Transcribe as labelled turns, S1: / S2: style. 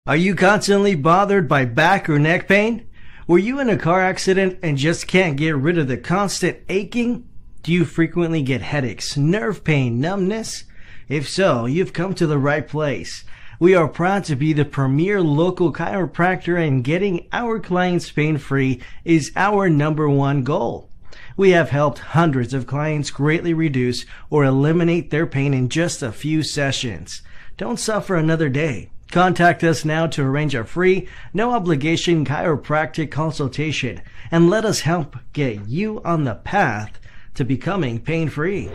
S1: Are you constantly bothered by back or neck pain? Were you in a car accident and just can't get rid of the constant aching? Do you frequently get headaches, nerve pain, numbness? If so, you've come to the right place. We are proud to be the premier local chiropractor, and getting our clients pain-free is our #1 goal. We have helped hundreds of clients greatly reduce or eliminate their pain in just a few sessions. Don't suffer another day. Contact us now to arrange a free, no-obligation chiropractic consultation and let us help get you on the path to becoming pain-free.